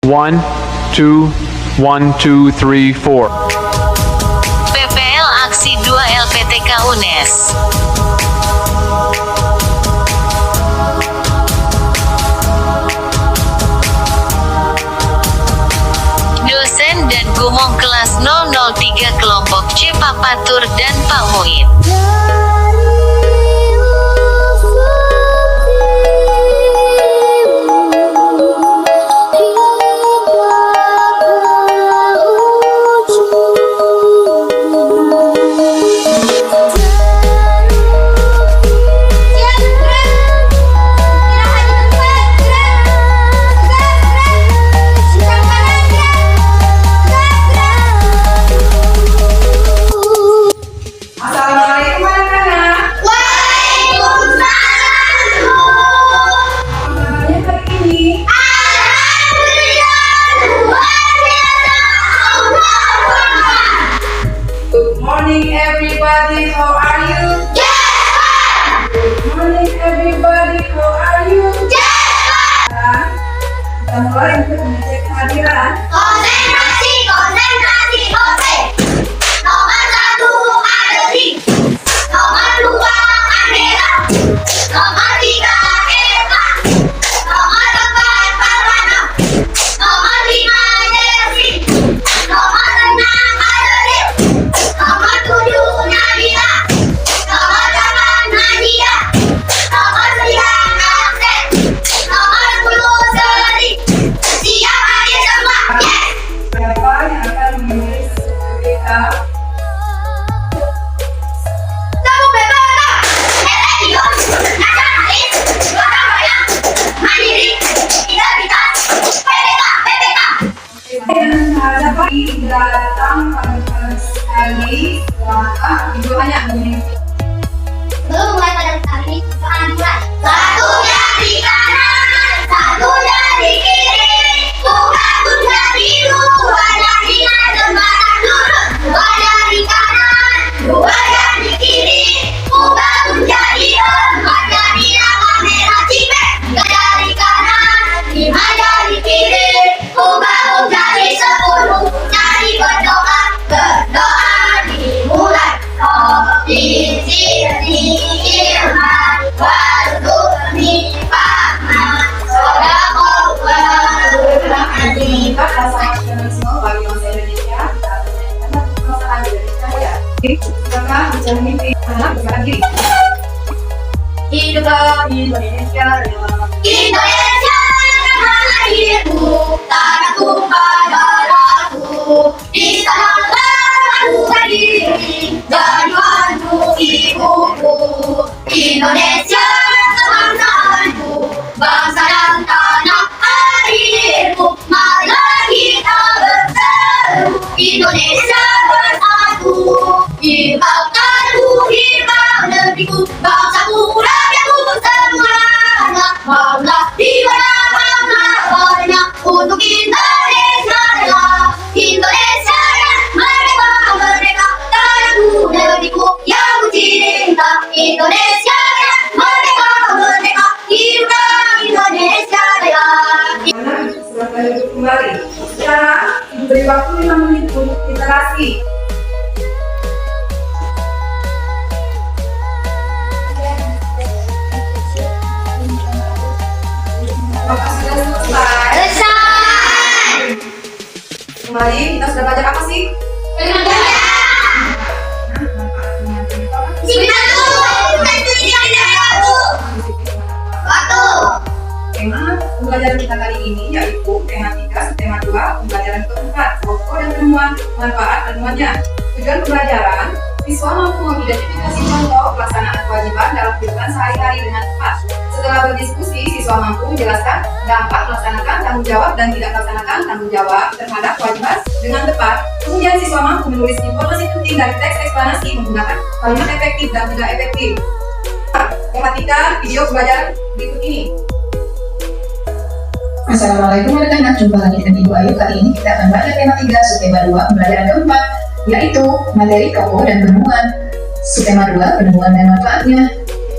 1, 2, 1, 2, 3, 4. PPL Aksi 2 LPTK UNES. Dosen dan gumong kelas 003 kelompok C Pak Patur dan Pak Muid. Assalamualaikum anak-anak. Waalaikumsalam. Kabarnya hari ini? Alhamdulillah, luar biasa. Allahu Akbar. Good morning everybody, how are you? Yes, Good morning everybody, how are you? yes. Sekarang kita mulai untuk mengecek kehadiran. Konsentrasi, konsentrasi, konsen. Nomor 1 Adeli. Nomor 2 Andela. Nomor 3 Eva. Nomor 4 Farwana. Nomor 5 Desi. Nomor 6 Adel. Nomor 7 Nabila. Nomor 8 Nadia. Nomor 9 Aksen. Nomor 10 Seri. Siap hadir semua? Yes. Siapa yang akan menulis cerita? Kamu bebas. Religion, nasionalis, Surabaya, mandiri, integritas, PPK. Dan ada pagi datang pada sekali setelah itu hanya menit. Belum mulai pada kali ini, akan mulai. Satu dari kanan, satu dari kiri, buka bunda biru, dua dari jembatan lurus, dua dari kanan, dua dari kiri, buka bunda biru, empat dari kamera cipet, tiga dari kanan, lima dari kiri, buka bunda dari 10, dari berdoa, berdoa dimulai. Di sini firman, warzuqni fahman, sodaqallahu Kita bahasa nasional bagi bangsa Indonesia. Kita menyanyikan bahasa Indonesia ya. Silakan bicara mimpi anak bergerak diri. Hiduplah Indonesia Raya. Indonesia tanah airku, tanah tumpah darahku, di sanalah aku berdiri, jadi mantu ibuku. Indonesia kebangsaanku, bangsa dan tanah airku, marilah kita berseru, Indonesia bersatu, hibahkanku, hibah negeriku, bangsaku, rakyatku semuanya, maulah di mana-mana untuk Indonesia Raya. Indonesia yang merdeka, merdeka, tanahku, negeriku yang ku cinta. Indonesia yang merdeka, merdeka, hiduplah Indonesia Raya. Anak silakan duduk kembali. Sekarang diberi waktu 5 menit untuk literasi. Apakah sudah selesai? Selesai. Kembali kita sudah belajar apa sih? Tema pembelajaran kita kali ini yaitu tema 3, tema 2, pembelajaran keempat, pokok dan penemuan manfaat penemuannya. Tujuan pembelajaran, siswa mampu mengidentifikasi contoh pelaksanaan kewajiban dalam kehidupan sehari-hari dengan tepat. Setelah berdiskusi, siswa mampu menjelaskan dampak melaksanakan tanggung jawab dan tidak melaksanakan tanggung jawab terhadap kewajiban dengan tepat. Kemudian siswa mampu menulis informasi penting dari teks eksplanasi menggunakan kalimat efektif dan tidak efektif. Perhatikan video pembelajaran berikut ini. Assalamualaikum anak-anak, jumpa lagi dengan Ibu Ayu. Kali ini kita akan belajar tema 3, subtema 2, pembelajaran keempat, yaitu materi pokok dan penemuan. Subtema 2, penemuan dan manfaatnya.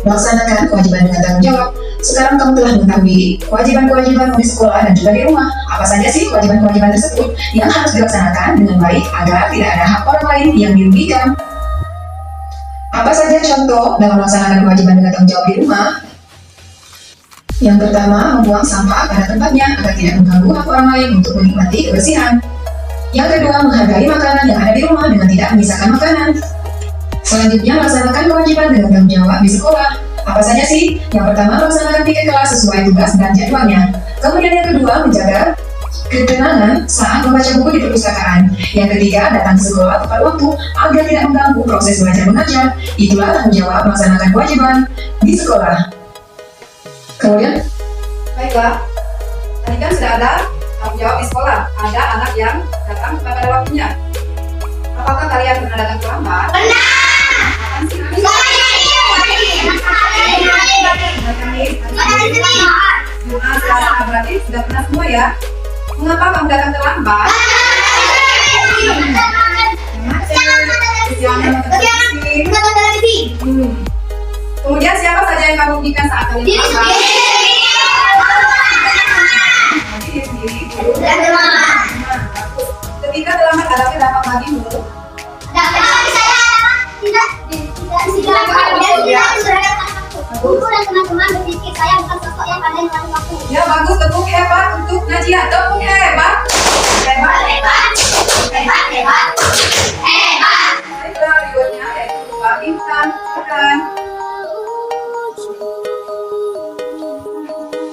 Melaksanakan kewajiban dengan tanggung jawab. Sekarang kamu telah mengetahui kewajiban-kewajiban di sekolah dan juga di rumah. Apa saja sih kewajiban-kewajiban tersebut yang harus dilaksanakan dengan baik agar tidak ada hak orang lain yang dirugikan? Apa saja contoh dalam melaksanakan kewajiban dengan tanggung jawab di rumah? Yang pertama, membuang sampah pada tempatnya agar tidak mengganggu hak orang lain untuk menikmati kebersihan. Yang kedua, menghargai makanan yang ada di rumah dengan tidak menyisakan makanan. Selanjutnya, melaksanakan kewajiban dengan tanggung jawab di sekolah. Apa saja sih? Yang pertama, melaksanakan tiket kelas sesuai tugas dan jadwalnya. Kemudian yang kedua, menjaga ketenangan saat membaca buku di perpustakaan. Yang ketiga, datang ke sekolah tepat waktu agar tidak mengganggu proses belajar mengajar. Itulah tanggung jawab melaksanakan kewajiban di sekolah. Kemudian, Baiklah, tadi kan sudah ada tanggung jawab di sekolah. Ada anak yang datang tepat pada waktunya. Apakah kalian pernah datang terlambat? Benar. Kapan sih hari? Jumat, Selasa, berarti sudah pernah semua ya? Mengapa kamu datang terlambat? Kemudian siapa saja yang kamu rugikan saat kalian terlambat? Jadi diri sendiri. Ketika terlambat ada dapat bagimu. Guru dan teman-teman berpikir saya bukan sosok yang pandai melalui waktu. Ya bagus, tepuk hebat untuk Najia. Tepuk hebat. Hebat. Baiklah, berikutnya yaitu dua bintang. Silakan.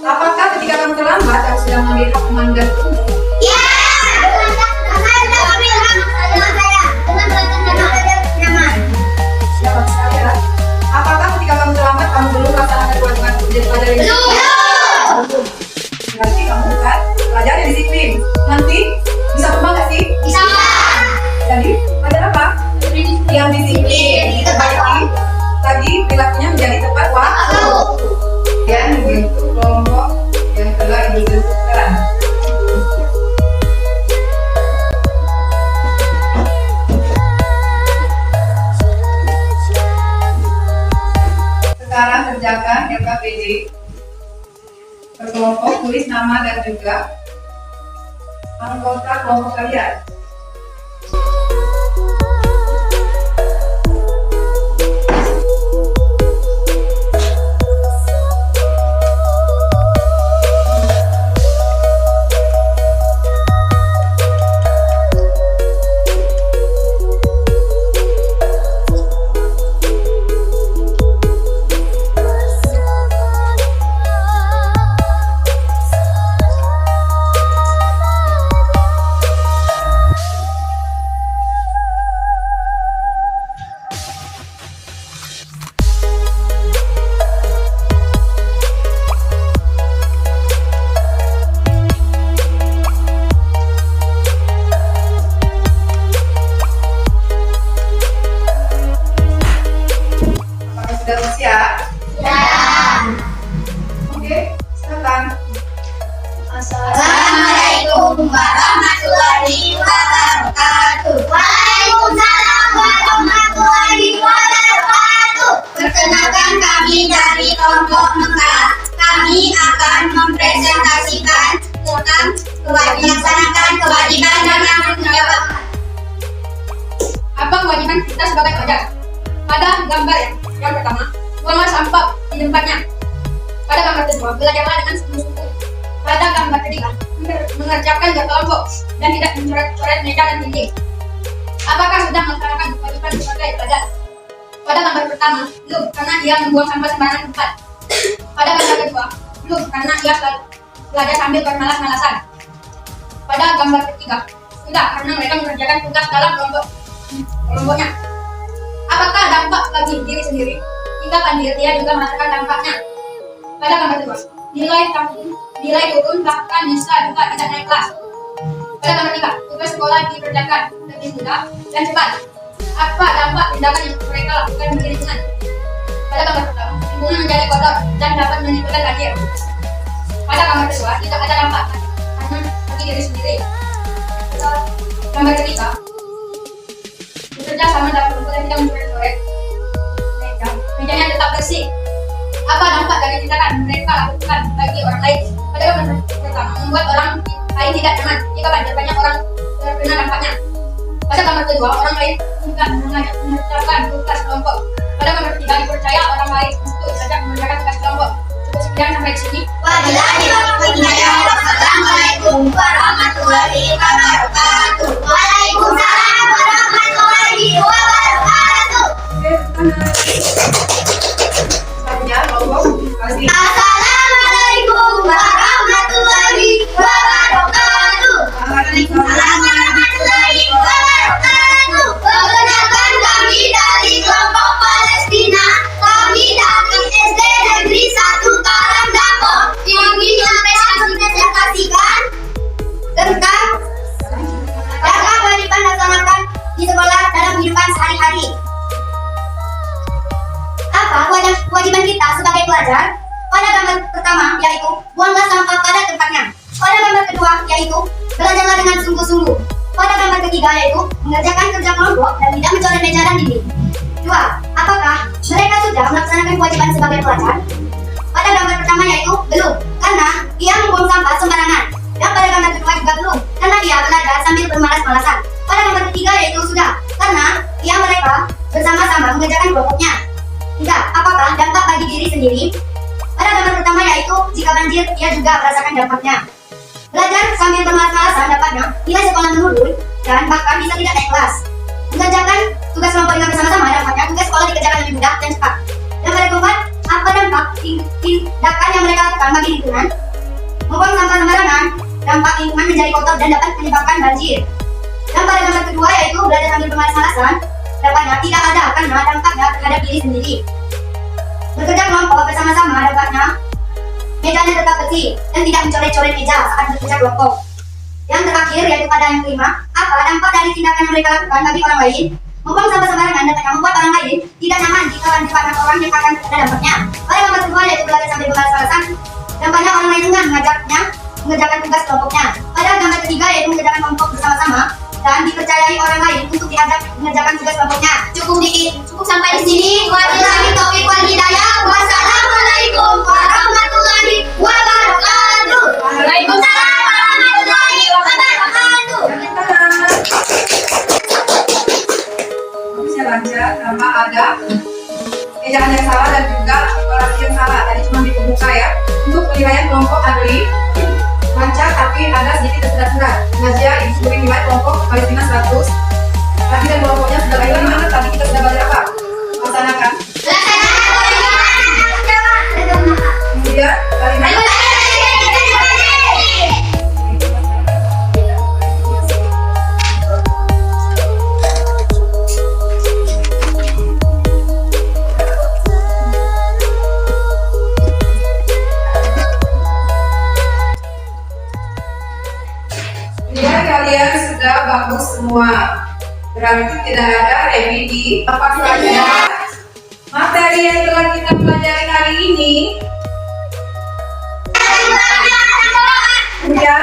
Apakah ketika kamu terlambat kamu sudah mengambil hak memandang umum? Ya, saya sudah ambil hak saya dengan belajar nyaman. Siapa sekali ya? Apakah ketika kamu terlambat kamu belum melaksanakan kewajiban menjadi pelajar yang disiplin? Belum. Berarti kamu bukan pelajar yang disiplin. Nanti bisa berubah nggak sih? Bisa. Jadi pelajar apa? Yang disiplin. Tadi perilakunya menjadi tepat waktu. Dan begitu kelompok yang telah ibu tentukan. Sekarang kerjakan LKPD. Berkelompok tulis nama dan juga anggota kelompok kalian. Sudah siap? Oke, silakan. Assalamualaikum warahmatullahi wabarakatuh. Waalaikumsalam warahmatullahi wabarakatuh. Perkenalkan kami dari kelompok Mekah. Kami akan mempresentasikan tentang melaksanakan kewajiban dan tanggung jawab. Apa kewajiban kita sebagai pelajar? Pada gambar yang pertama, buanglah sampah di tempatnya. Pada gambar kedua, belajarlah dengan sungguh-sungguh. Pada gambar ketiga, mengerjakan kelompok dan tidak mencoret-coret meja dan dinding. Apakah sudah melaksanakan kewajiban sebagai pelajar? Pada gambar pertama, belum, karena dia membuang sampah sembarangan tempat. Pada gambar kedua, belum, karena dia belajar sambil bermalas-malasan. Pada gambar ketiga, sudah, karena mereka mengerjakan tugas dalam kelompoknya. Apakah dampak bagi diri sendiri? Jika panitia juga merasakan dampaknya. Pada gambar kedua, nilai turun bahkan bisa juga tidak naik kelas. Pada gambar tiga, tugas sekolah dikerjakan lebih mudah dan cepat. Apa dampak tindakan yang mereka lakukan bagi lingkungan? Pada gambar pertama, lingkungan menjadi kotor dan dapat menimbulkan banjir. Pada gambar kedua, tidak ada dampak karena bagi diri sendiri. Pada gambar ketiga, bekerja sama dalam kelompok dan tidak mencoret-coret mejanya tetap bersih. Apa dampak dari tindakan mereka lakukan bagi orang lain? Pada gambar pertama, membuat orang lain tidak nyaman jika banyak orang terkena dampaknya. Pada gambar kedua, orang lain enggan mengerjakan tugas kelompok. Pada gambar ketiga, dipercaya orang lain untuk diajak mengerjakan tugas kelompok. Cukup sekian sampai di sini. Wassalamualaikum warahmatullahi wabarakatuh. Waalaikumsalam warahmatullahi wabarakatuh. Assalamualaikum warahmatullahi wabarakatuh. Waalaikumsalam warahmatullahi wabarakatuh. Perkenalkan, kami dari kelompok Palestina. Kami dari SD Negeri 1 Karangdapur. Kami presentasikan tentang kewajiban laksanakan di sekolah dalam kehidupan sehari-hari. Apa kewajiban kita sebagai pelajar? Pada gambar pertama yaitu buanglah sampah pada tempatnya. Pada gambar kedua yaitu belajarlah dengan sungguh-sungguh. Pada gambar ketiga yaitu mengerjakan kerja kelompok dan tidak mencoret meja dan dinding. 2. Apakah mereka sudah melaksanakan kewajiban sebagai pelajar? Pada gambar pertama yaitu belum, karena ia membuang sampah sembarangan. Dan pada gambar kedua juga belum, karena ia belajar sambil bermalas-malasan. Pada gambar ketiga yaitu sudah, karena mereka bersama-sama mengerjakan kelompoknya. 3. Apakah dampak bagi diri sendiri? Pada gambar pertama yaitu jika banjir, ia juga merasakan dampaknya. Belajar sambil bermalas-malasan dapatnya nilai sekolah menurun dan bahkan bisa tidak naik kelas. Mengerjakan tugas kelompok dengan bersama-sama dapatnya tugas sekolah dikerjakan lebih mudah dan cepat. Dan pada keempat, apa dampak tindakan yang mereka lakukan bagi lingkungan? Membuang sampah sembarangan, dampak lingkungan menjadi kotor dan dapat menyebabkan banjir. Dan pada gambar kedua yaitu belajar sambil bermalas-malasan dapatnya tidak ada karena dampaknya terhadap diri sendiri. Bekerja kelompok bersama-sama dapatnya mejanya tetap bersih dan tidak mencoret-coret meja saat bekerja kelompok. Yang terakhir yaitu pada yang kelima, apa dampak dari tindakan yang mereka lakukan bagi orang lain? Membuang sampah sembarangan dapatnya membuat orang lain tidak nyaman jika banyak orang yang akan terkena dampaknya. Pada gambar kedua yaitu belajar sambil bermalas-malasan dampaknya orang lain enggan mengerjakan tugas kelompoknya. Pada gambar ketiga yaitu mengerjakan kelompok bersama-sama dan dipercayai orang lain untuk diajak mengerjakan tugas kelompoknya. Cukup sampai di sini. Wabillahi taufiq wal hidayah. Wassalamualaikum warahmatullahi wabarakatuh. Waalaikumsalam warahmatullahi wabarakatuh. Bisa lancar tanpa ada ejaan yang salah dan juga orasi yang salah. Tadi cuma dibuka ya. Untuk penilaian kelompok Adli lancar tapi ada sedikit tersurat-surat. Najia ibu beri nilai kelompok Palestina 100. Tadi dan kelompoknya sudah bagaimana? Tadi kita sudah belajar apa? Laksanakan. Kemudian kalimat. Kalian sudah bagus semua, berarti tidak ada revisi apa saja materi yang telah kita pelajari hari ini. Kemudian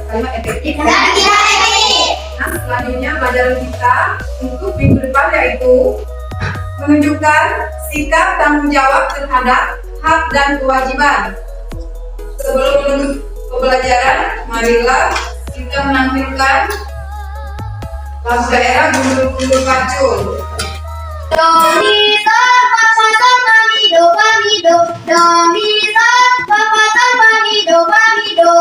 kalimat efektif. Nah, selanjutnya pelajaran kita untuk minggu depan yaitu menunjukkan sikap tanggung jawab terhadap hak dan kewajiban. Sebelum menutup pembelajaran, marilah kita menampilkan lagu daerah Gundul-Gundul Pacul. Do mi so fa fa so fa mi do fa mi do. Do mi so fa fa so fa mi do fa mi do.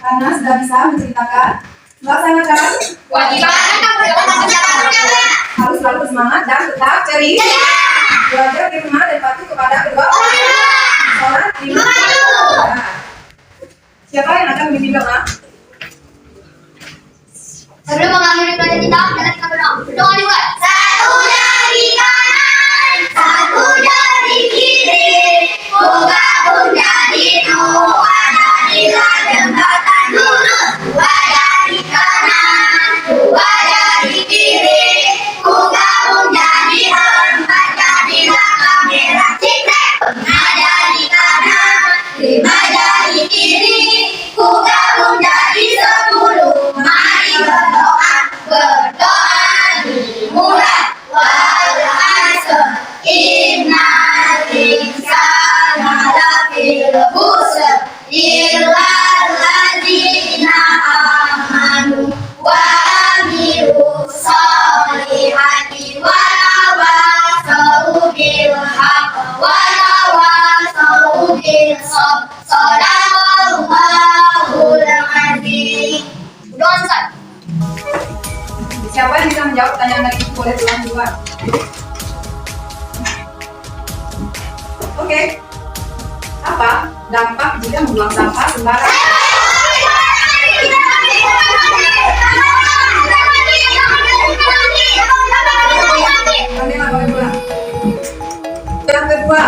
Karena sudah bisa menceritakan, melaksanakan Kewajiban harus selalu semangat dan tetap ceria. Belajar di rumah dan patuh kepada kedua orang tua. Sholat lima waktu. Siapa yang akan memimpin doa? Sebelum mengakhiri pelajaran kita, kita berdoa. Berdoa dimulai. Satu jari kanan, satu jari kiri, bergabung jadi dua jadilah jembatan lurus. Dua jari kanan, dua menjawab pertanyaan tadi itu boleh pulang duluan. Oke. Apa dampak jika membuang sampah sembarangan? Kalian boleh pulang. Yang kedua,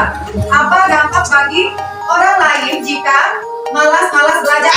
apa dampak bagi orang lain jika malas-malas belajar?